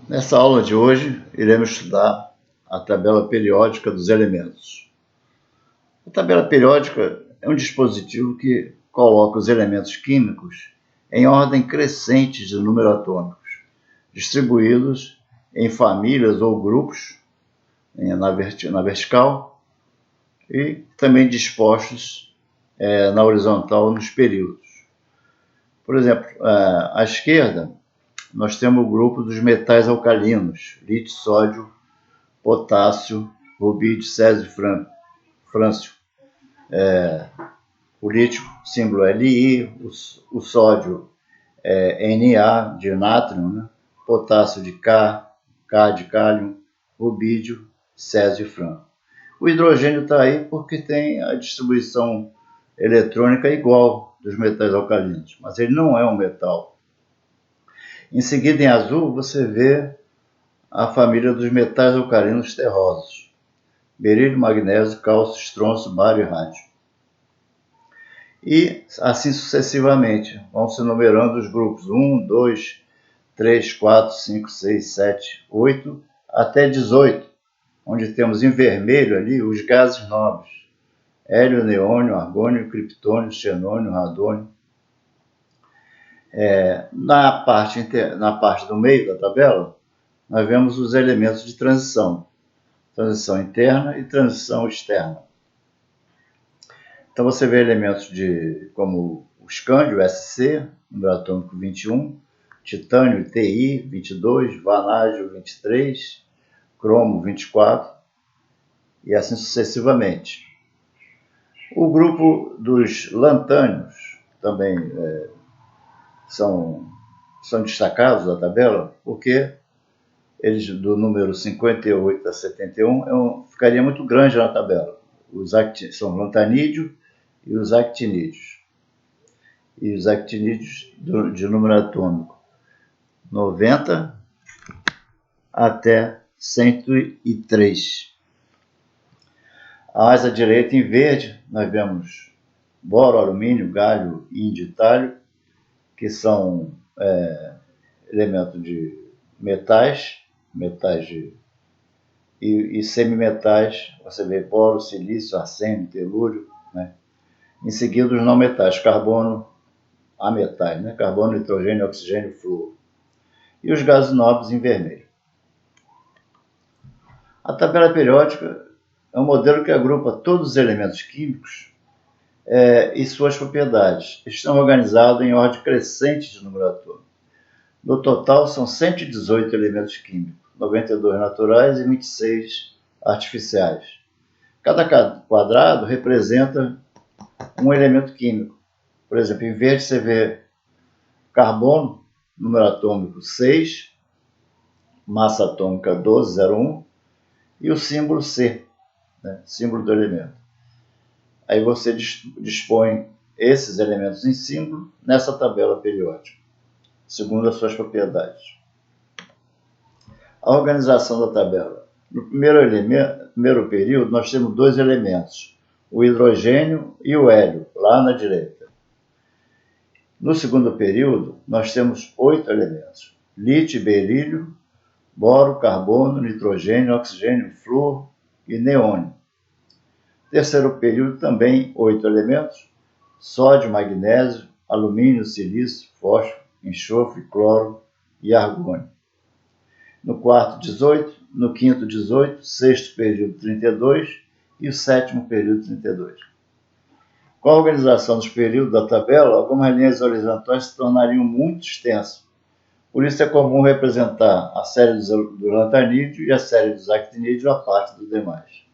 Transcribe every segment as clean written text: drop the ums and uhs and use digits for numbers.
Nessa aula de hoje, iremos estudar a tabela periódica dos elementos. A tabela periódica é um dispositivo que coloca os elementos químicos em ordem crescente de número atômicos, distribuídos em famílias ou grupos na vertical e também dispostos na horizontal nos períodos. Por exemplo, à esquerda, nós temos o grupo dos metais alcalinos: lítio, sódio, potássio, rubídio, césio e frâncio. O lítio, símbolo Li, o sódio Na, de nátrio, né? Potássio de K de cálio, rubídio, césio e frâncio. O hidrogênio está aí porque tem a distribuição eletrônica igual dos metais alcalinos, mas ele não é um metal. Em seguida, em azul, você vê a família dos metais alcalinos terrosos: berílio, magnésio, cálcio, estrôncio, bário e rádio. E assim sucessivamente, vão se numerando os grupos 1, 2, 3, 4, 5, 6, 7, 8, até 18, onde temos em vermelho ali os gases nobres: hélio, neônio, argônio, criptônio, xenônio, radônio. Na parte do meio da tabela, nós vemos os elementos de transição interna e transição externa. Então você vê elementos como o escândio, SC, número atômico 21, titânio, TI, 22, vanádio, 23, cromo, 24, e assim sucessivamente. O grupo dos lantânios também são destacados da tabela, porque eles, do número 58 a 71, ficaria muito grande na tabela. São lantanídeo e os actinídeos. E os actinídeos de número atômico 90 até 103. A asa direita, em verde, nós vemos boro, alumínio, galho, índio e talho, que são elementos de metais e semimetais. Você vê boro, silício, arsênio, telúrio, né? Em seguida, os não metais: carbono, ametais, né? Carbono, nitrogênio, oxigênio, flúor. E os gases nobres em vermelho. A tabela periódica é um modelo que agrupa todos os elementos químicos e suas propriedades. Estão organizados em ordem crescente de número atômico. No total, são 118 elementos químicos, 92 naturais e 26 artificiais. Cada quadrado representa um elemento químico. Por exemplo, em verde você vê carbono, número atômico 6, massa atômica 12,01 e o símbolo C, né? Símbolo do elemento. Aí você dispõe esses elementos em símbolo nessa tabela periódica, segundo as suas propriedades. A organização da tabela. No primeiro período, nós temos dois elementos: o hidrogênio e o hélio, lá na direita. No segundo período, nós temos 8 elementos: lítio e berílio, boro, carbono, nitrogênio, oxigênio, flúor e neônio. Terceiro período, também 8 elementos: sódio, magnésio, alumínio, silício, fósforo, enxofre, cloro e argônio. No quarto, 18, no quinto, 18, sexto período, 32 e o sétimo período, 32. Com a organização dos períodos da tabela, algumas linhas horizontais se tornariam muito extensas. Por isso é comum representar a série do lantanídeo e a série dos actinídeos à parte dos demais.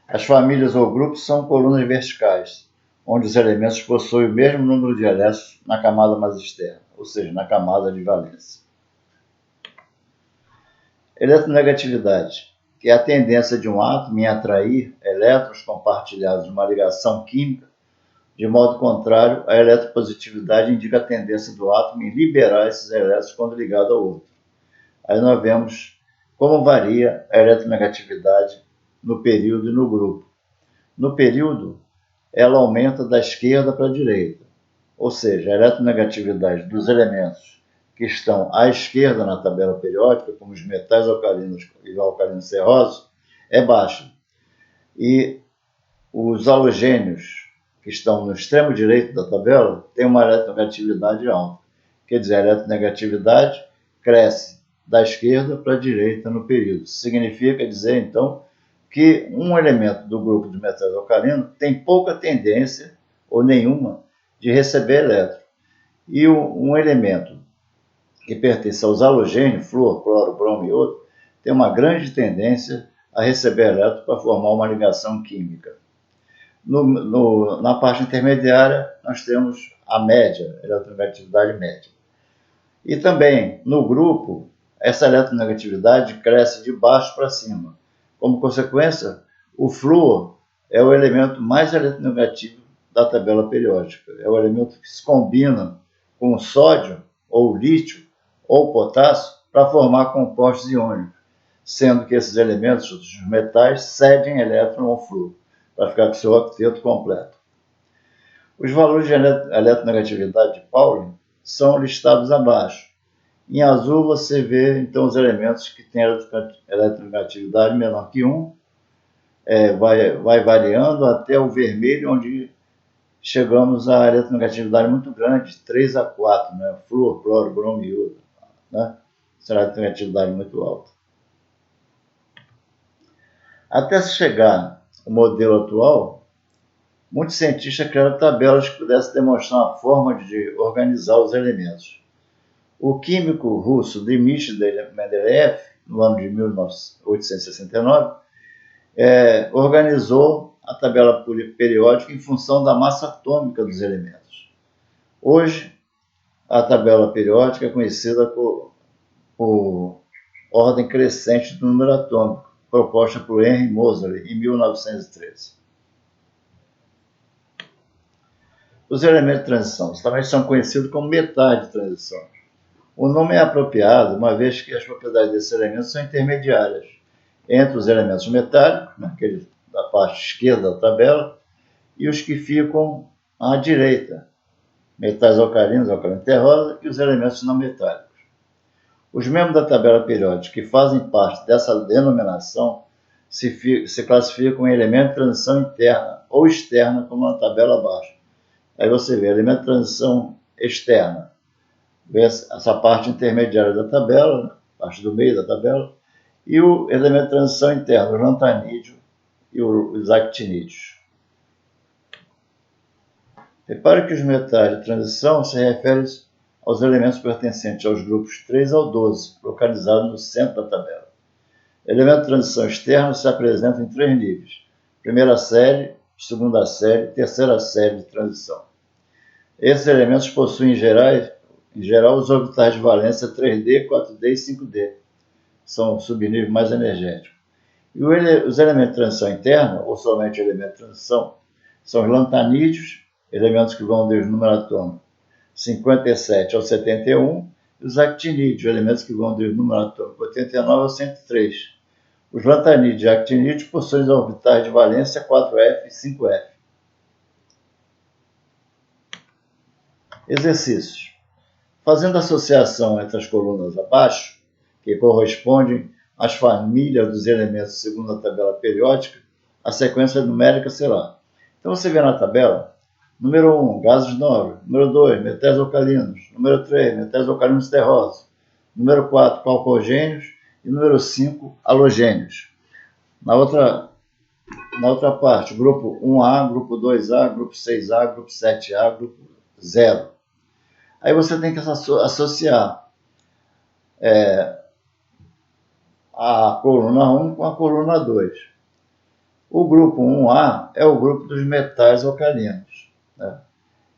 As famílias ou grupos são colunas verticais, onde os elementos possuem o mesmo número de elétrons na camada mais externa, ou seja, na camada de valência. Eletronegatividade, que é a tendência de um átomo em atrair elétrons compartilhados numa ligação química. De modo contrário, a eletropositividade indica a tendência do átomo em liberar esses elétrons quando ligado ao outro. Aí nós vemos como varia a eletronegatividade no período e no grupo. No período, ela aumenta da esquerda para a direita, ou seja, a eletronegatividade dos elementos que estão à esquerda na tabela periódica, como os metais alcalinos e alcalinos terrosos, é baixa. E os halogênios, que estão no extremo direito da tabela, têm uma eletronegatividade alta. Quer dizer, a eletronegatividade cresce da esquerda para a direita no período. Significa dizer, então, que um elemento do grupo de metais alcalinos tem pouca tendência, ou nenhuma, de receber elétron. E um elemento que pertence aos halogênios, flúor, cloro, bromo e iodo, tem uma grande tendência a receber elétron para formar uma ligação química. Na parte intermediária, nós temos a média, a eletronegatividade média. E também, no grupo, essa eletronegatividade cresce de baixo para cima. Como consequência, o flúor é o elemento mais eletronegativo da tabela periódica. É o elemento que se combina com o sódio, ou o lítio, ou o potássio, para formar compostos iônicos, sendo que esses elementos, os metais, cedem elétron ao flúor, para ficar com seu octeto completo. Os valores de eletronegatividade de Pauling são listados abaixo. Em azul você vê, então, os elementos que têm eletronegatividade menor que 1, vai variando até o vermelho, onde chegamos a eletronegatividade muito grande, 3 a 4, né? Flúor, cloro, bromo e iodo, né? Essa eletronegatividade muito alta. Até se chegar ao modelo atual, muitos cientistas criaram tabelas que pudessem demonstrar uma forma de organizar os elementos. O químico russo Dmitry Mendeleev, no ano de 1869, organizou a tabela periódica em função da massa atômica dos elementos. Hoje, a tabela periódica é conhecida por ordem crescente do número atômico, proposta por Henry Moseley em 1913. Os elementos de transição também são conhecidos como metais de transição. O nome é apropriado, uma vez que as propriedades desses elementos são intermediárias entre os elementos metálicos, naquele da parte esquerda da tabela, e os que ficam à direita, metais alcalinos, alcalino terrosa, e os elementos não metálicos. Os membros da tabela periódica que fazem parte dessa denominação se classificam em elemento de transição interna ou externa, como na tabela abaixo. Aí você vê elemento de transição externa, vê essa parte intermediária da tabela, parte do meio da tabela, e o elemento de transição interno, o lantanídeo e os actinídeos. Repare que os metais de transição se referem aos elementos pertencentes aos grupos 3 ao 12, localizados no centro da tabela. Elemento de transição externo se apresenta em 3 níveis: primeira série, segunda série e terceira série de transição. Esses elementos possuem, em geral, os orbitais de valência 3D, 4D e 5D. São o subnível mais energético. E os elementos de transição interna, ou somente elementos de transição, são os lantanídeos, elementos que vão desde o número atômico 57 ao 71, e os actinídeos, elementos que vão desde o número atômico 89 ao 103. Os lantanídeos e actinídeos possuem orbitais de valência 4F e 5F. Exercícios. Fazendo associação entre as colunas abaixo, que correspondem às famílias dos elementos segundo a tabela periódica, a sequência numérica será. Então você vê na tabela, número 1, gases nobres, número 2, metais alcalinos, número 3, metais alcalinos terrosos, número 4, calcogênios e número 5, halogênios. Na outra parte, grupo 1A, grupo 2A, grupo 6A, grupo 7A, grupo 0. Aí você tem que associar a coluna 1 com a coluna 2. O grupo 1A é o grupo dos metais alcalinos, né?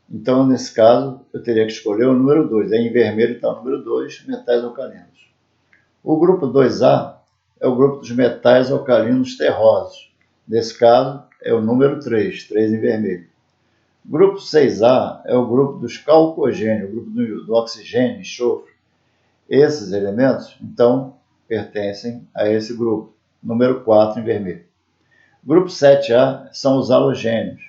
Então, nesse caso, eu teria que escolher o número 2. Aí em vermelho está o número 2, metais alcalinos. O grupo 2A é o grupo dos metais alcalinos terrosos. Nesse caso, é o número 3, 3 em vermelho. O grupo 6A é o grupo dos calcogênios, o grupo do oxigênio, enxofre. Esses elementos, então, pertencem a esse grupo, número 4 em vermelho. O grupo 7A são os halogênios,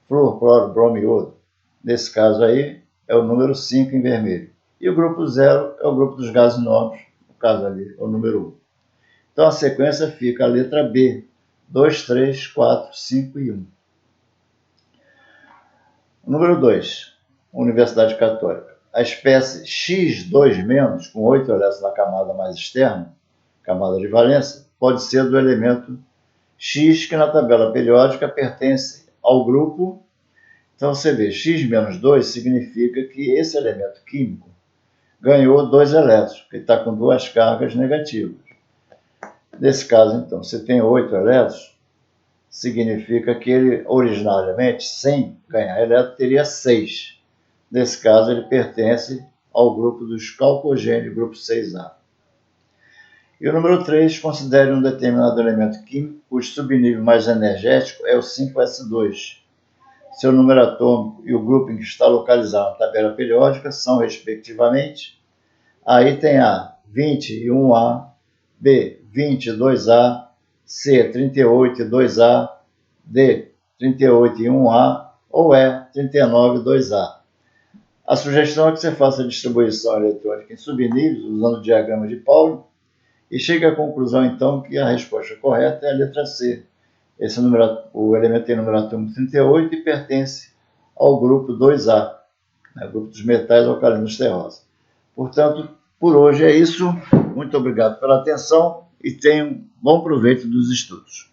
flúor, cloro, bromo e iodo. Nesse caso aí, é o número 5 em vermelho. e o grupo 0 é o grupo dos gases nobres, no caso ali, é o número 1. Então a sequência fica a letra B, 2, 3, 4, 5 e 1. Número 2, Universidade Católica. A espécie X2-, com 8 elétrons na camada mais externa, camada de valência, pode ser do elemento X, que na tabela periódica pertence ao grupo. Então você vê, X-2 significa que esse elemento químico ganhou 2 elétrons, porque está com 2 cargas negativas. Nesse caso, então, se tem 8 elétrons, significa que ele, originariamente, sem ganhar elétron, teria 6. Nesse caso, ele pertence ao grupo dos calcogênios, grupo 6A. E o número 3, considere um determinado elemento químico cujo subnível mais energético é o 5s2. Seu número atômico e o grupo em que está localizado na tabela periódica são, respectivamente, aí tem A, 20 e 1A, B, 20 e 2A, C, 38 e 2A, D, 38 e 1A, ou E, 39 e 2A. A sugestão é que você faça a distribuição eletrônica em subníveis, usando o diagrama de Pauli, e chegue à conclusão, então, que a resposta correta é a letra C. O elemento tem número atômico 38 e pertence ao grupo 2A, grupo dos metais alcalinos terrosos. Portanto, por hoje é isso. Muito obrigado pela atenção e tenham bom proveito dos estudos.